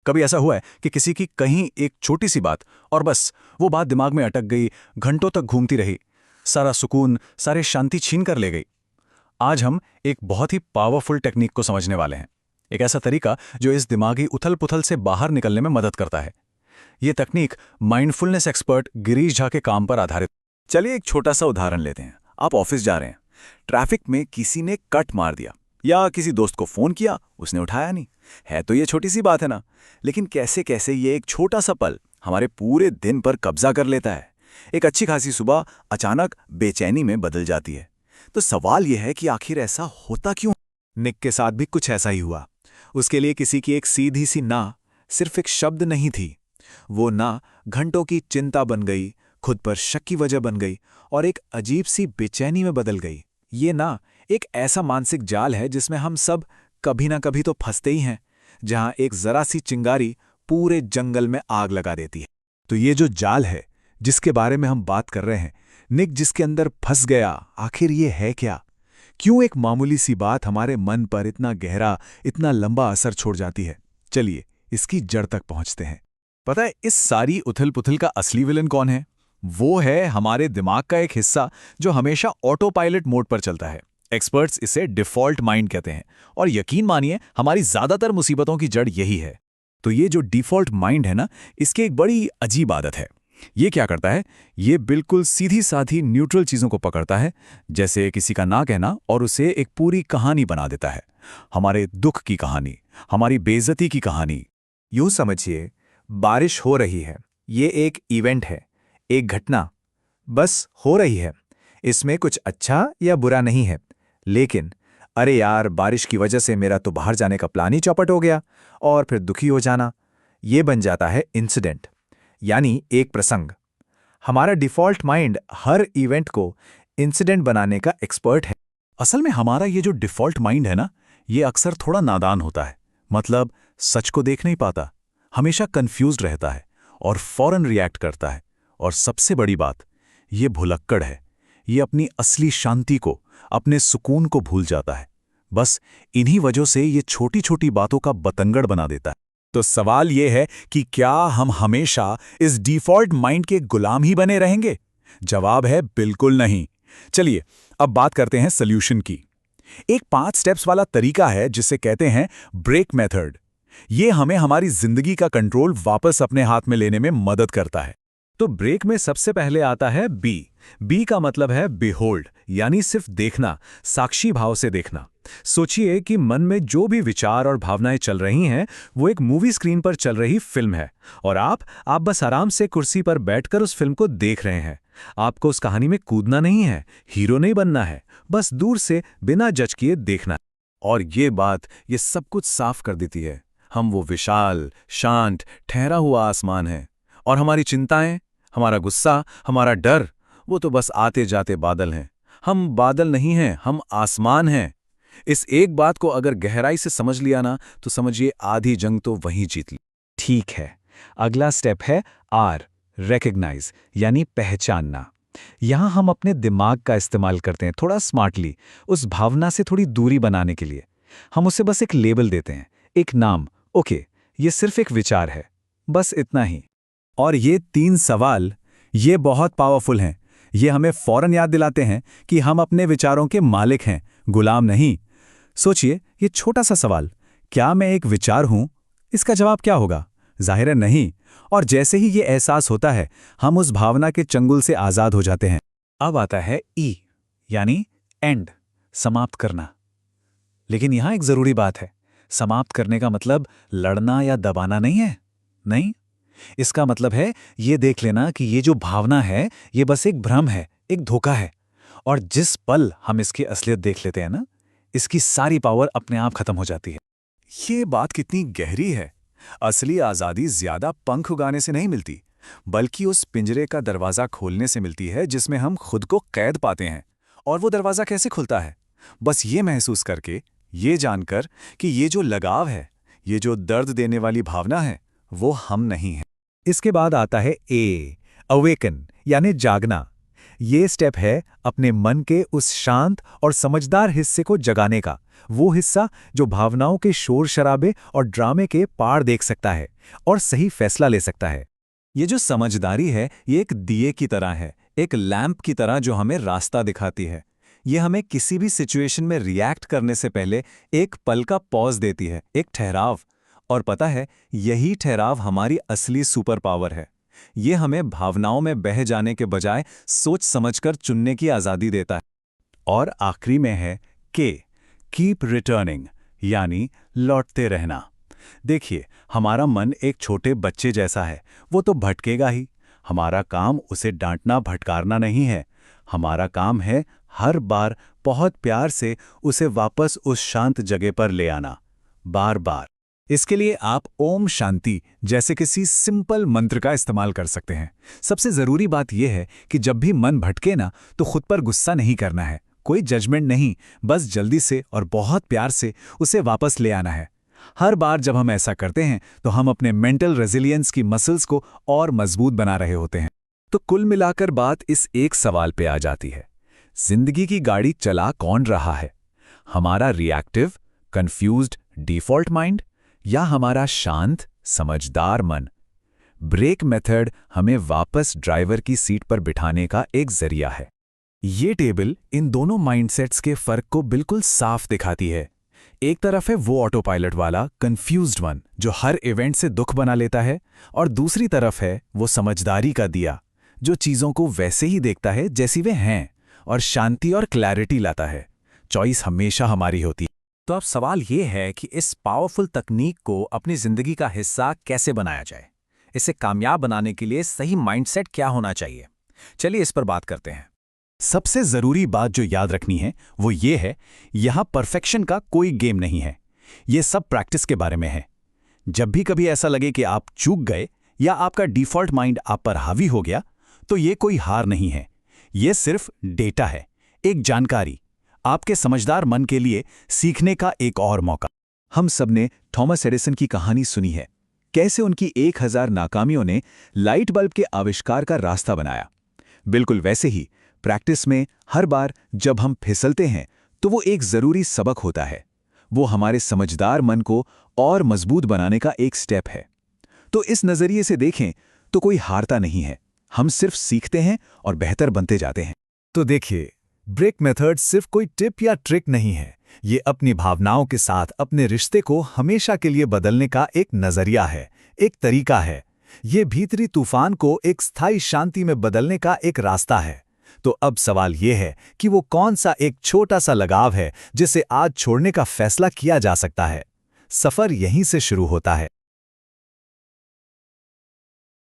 कभी ऐसा हुआ है कि किसी की कहीं एक छोटी सी बात और बस वो बात दिमाग में अटक गई, घंटों तक घूमती रही, सारा सुकून, सारी शांति छीन कर ले गई। आज हम एक बहुत ही पावरफुल टेक्निक को समझने वाले हैं। एक ऐसा तरीका जो इस दिमागी उथल-पुथल से बाहर निकलने में मदद करता है। ये तकनीक माइंडफुलनेस एक्सपर्ट गिरीश झा के काम पर आधारित। चलिए एक छोटा सा उदाहरण लेते हैं। आप ऑफिस जा रहे हैं, ट्रैफिक में किसी ने कट मार दिया या किसी दोस्त को फोन किया, उसने उठाया नहीं। है तो ये छोटी सी बात है ना, लेकिन कैसे कैसे ये एक छोटा सा पल हमारे पूरे दिन पर कब्जा कर लेता है। एक अच्छी खासी सुबह अचानक बेचैनी में बदल जाती है। तो सवाल यह है कि आखिर ऐसा होता क्यों? निक के साथ भी कुछ ऐसा ही हुआ। उसके लिए किसी की एक सीधी सी ना सिर्फ एक शब्द नहीं थी। वो ना घंटों की चिंता बन गई, खुद पर शक की वजह बन गई और एक अजीब सी बेचैनी में बदल गई। ये ना एक ऐसा मानसिक जाल है जिसमें हम सब कभी ना कभी तो फंसते ही हैं, जहां एक जरा सी चिंगारी पूरे जंगल में आग लगा देती है। तो ये जो जाल है जिसके बारे में हम बात कर रहे हैं, निक जिसके अंदर फंस गया, आखिर ये है क्या? क्यों एक मामूली सी बात हमारे मन पर इतना गहरा, इतना लंबा असर छोड़ जाती है? चलिए इसकी जड़ तक पहुंचते हैं। पता है इस सारी उथल पुथल का असली विलन कौन है? वो है हमारे दिमाग का एक हिस्सा जो हमेशा ऑटो पायलट मोड पर चलता है। एक्सपर्ट्स इसे डिफॉल्ट माइंड कहते हैं और यकीन मानिए हमारी ज्यादातर मुसीबतों की जड़ यही है। तो ये जो डिफॉल्ट माइंड है ना, इसकी एक बड़ी अजीब आदत है। ये क्या करता है? ये बिल्कुल सीधी साधी न्यूट्रल चीजों को पकड़ता है, जैसे किसी का ना कहना, और उसे एक पूरी कहानी बना देता है। हमारे दुख की कहानी, हमारी बेइज्जती की कहानी। यूं समझिए, बारिश हो रही है। ये एक इवेंट है, एक घटना बस हो रही है। इसमें कुछ अच्छा या बुरा नहीं है, लेकिन अरे यार, बारिश की वजह से मेरा तो बाहर जाने का प्लान ही चौपट हो गया, और फिर दुखी हो जाना, ये बन जाता है इंसिडेंट, यानी एक प्रसंग। हमारा डिफॉल्ट माइंड हर इवेंट को इंसिडेंट बनाने का एक्सपर्ट है। असल में हमारा ये जो डिफॉल्ट माइंड है ना, ये अक्सर थोड़ा नादान होता है। मतलब सच को देख नहीं पाता, हमेशा कंफ्यूज्ड रहता है और फौरन रिएक्ट करता है। और सबसे बड़ी बात, ये भुलक्कड़ है। ये अपनी असली शांति को, अपने सुकून को भूल जाता है। बस इन्हीं वजहों से ये छोटी छोटी बातों का बतंगड़ बना देता है। तो सवाल ये है कि क्या हम हमेशा इस डिफॉल्ट माइंड के गुलाम ही बने रहेंगे? जवाब है बिल्कुल नहीं। चलिए अब बात करते हैं सॉल्यूशन की। एक 5 स्टेप्स वाला तरीका है जिसे कहते हैं ब्रेक मेथड। ये हमें हमारी जिंदगी का कंट्रोल वापस अपने हाथ में लेने में मदद करता है। तो ब्रेक में सबसे पहले आता है बी। बी का मतलब है बिहोल्ड, यानी सिर्फ देखना, साक्षी भाव से देखना। सोचिए कि मन में जो भी विचार और भावनाएं चल रही हैं, वो एक मूवी स्क्रीन पर चल रही फिल्म है, और आप बस आराम से कुर्सी पर बैठकर उस फिल्म को देख रहे हैं। आपको उस कहानी में कूदना नहीं है, हीरो नहीं बनना है, बस दूर से बिना जज किए देखना है। और ये सब कुछ साफ कर देती है। हम वो विशाल, शांत, ठहरा हुआ आसमान है, और हमारी चिंताएं, हमारा गुस्सा, हमारा डर, वो तो बस आते जाते बादल हैं। हम बादल नहीं हैं, हम आसमान हैं। इस एक बात को अगर गहराई से समझ लिया ना, तो समझिए आधी जंग तो वहीं जीत ली। ठीक है, अगला स्टेप है आर, रिकॉग्नाइज, यानी पहचानना। यहां हम अपने दिमाग का इस्तेमाल करते हैं, थोड़ा स्मार्टली, उस भावना से थोड़ी दूरी बनाने के लिए। हम उसे बस एक लेबल देते हैं, एक नाम। ओके, ये सिर्फ एक विचार है, बस इतना ही। और ये 3 सवाल, ये बहुत पावरफुल हैं। ये हमें फौरन याद दिलाते हैं कि हम अपने विचारों के मालिक हैं, गुलाम नहीं। सोचिए ये छोटा सा सवाल, क्या मैं एक विचार हूं? इसका जवाब क्या होगा? जाहिर है नहीं। और जैसे ही ये एहसास होता है, हम उस भावना के चंगुल से आजाद हो जाते हैं। अब आता है ई, यानी एंड, समाप्त करना। लेकिन यहां एक जरूरी बात है, समाप्त करने का मतलब लड़ना या दबाना नहीं है। नहीं, इसका मतलब है ये देख लेना कि ये जो भावना है, ये बस एक भ्रम है, एक धोखा है। और जिस पल हम इसकी असलियत देख लेते हैं ना, इसकी सारी पावर अपने आप खत्म हो जाती है। ये बात कितनी गहरी है। असली आजादी ज्यादा पंख उगाने से नहीं मिलती, बल्कि उस पिंजरे का दरवाजा खोलने से मिलती है जिसमें हम खुद को कैद पाते हैं। और वो दरवाजा कैसे खुलता है? बस ये महसूस करके, ये जानकर कि ये जो लगाव है, ये जो दर्द देने वाली भावना है, वो हम नहीं हैं। इसके बाद आता है ए, अवेकन, यानी जागना। ये स्टेप है अपने मन के उस शांत और समझदार हिस्से को जगाने का, वो हिस्सा जो भावनाओं के शोर शराबे और ड्रामे के पार देख सकता है और सही फैसला ले सकता है। ये जो समझदारी है, ये एक दिए की तरह है, एक लैंप की तरह जो हमें रास्ता दिखाती है। ये हमें किसी भी सिचुएशन में रिएक्ट करने से पहले एक पल का पॉज देती है, एक ठहराव। और पता है, यही ठहराव हमारी असली सुपर पावर है। ये हमें भावनाओं में बह जाने के बजाय सोच समझकर चुनने की आज़ादी देता है। और आखिरी में है कीप रिटर्निंग, यानी लौटते रहना। देखिए, हमारा मन एक छोटे बच्चे जैसा है, वो तो भटकेगा ही। हमारा काम उसे डांटना भटकारना नहीं है। हमारा काम है हर बार बहुत प्यार से उसे वापस उस शांत जगह पर ले आना, बार बार। इसके लिए आप ओम शांति जैसे किसी सिंपल मंत्र का इस्तेमाल कर सकते हैं। सबसे ज़रूरी बात यह है कि जब भी मन भटके ना, तो खुद पर गुस्सा नहीं करना है, कोई जजमेंट नहीं, बस जल्दी से और बहुत प्यार से उसे वापस ले आना है। हर बार जब हम ऐसा करते हैं तो हम अपने मेंटल रेजिलियंस की मसल्स को और मजबूत बना रहे होते हैं। तो कुल मिलाकर बात इस एक सवाल पे आ जाती है, जिंदगी की गाड़ी चला कौन रहा है? हमारा रिएक्टिव, कंफ्यूज्ड डिफॉल्ट माइंड या हमारा शांत, समझदार मन? ब्रेक मेथड हमें वापस ड्राइवर की सीट पर बिठाने का एक जरिया है। ये टेबल इन दोनों माइंडसेट्स के फर्क को बिल्कुल साफ दिखाती है। एक तरफ है वो ऑटो पायलट वाला कंफ्यूज्ड वन जो हर इवेंट से दुख बना लेता है, और दूसरी तरफ है वो समझदारी का दिया जो चीज़ों को वैसे ही देखता है जैसी वे हैं और शांति और क्लैरिटी लाता है। चॉइस हमेशा हमारी होती है। तो अब सवाल ये है कि इस पावरफुल तकनीक को अपनी जिंदगी का हिस्सा कैसे बनाया जाए? इसे कामयाब बनाने के लिए सही माइंडसेट क्या होना चाहिए? चलिए इस पर बात करते हैं। सबसे ज़रूरी बात जो याद रखनी है वो ये है, यहाँ परफेक्शन का कोई गेम नहीं है। ये सब प्रैक्टिस के बारे में है। जब भी कभी ऐसा लगे कि आप चूक गए या आपका डिफ़ॉल्ट माइंड आप पर हावी हो गया, तो ये कोई हार नहीं है। ये सिर्फ डेटा है, एक जानकारी, आपके समझदार मन के लिए सीखने का एक और मौका। हम सबने थॉमस एडिसन की कहानी सुनी है, कैसे उनकी 1000 नाकामियों ने लाइट बल्ब के आविष्कार का रास्ता बनाया। बिल्कुल वैसे ही प्रैक्टिस में हर बार जब हम फिसलते हैं तो वो एक ज़रूरी सबक होता है। वो हमारे समझदार मन को और मजबूत बनाने का एक स्टेप है। तो इस नज़रिए से देखें तो कोई हारता नहीं है, हम सिर्फ सीखते हैं और बेहतर बनते जाते हैं। तो देखिए, ब्रेक मेथड सिर्फ कोई टिप या ट्रिक नहीं है। ये अपनी भावनाओं के साथ अपने रिश्ते को हमेशा के लिए बदलने का एक नज़रिया है, एक तरीका है। ये भीतरी तूफान को एक स्थायी शांति में बदलने का एक रास्ता है। तो अब सवाल ये है कि वो कौन सा एक छोटा सा लगाव है जिसे आज छोड़ने का फैसला किया जा सकता है। सफ़र यहीं से शुरू होता है।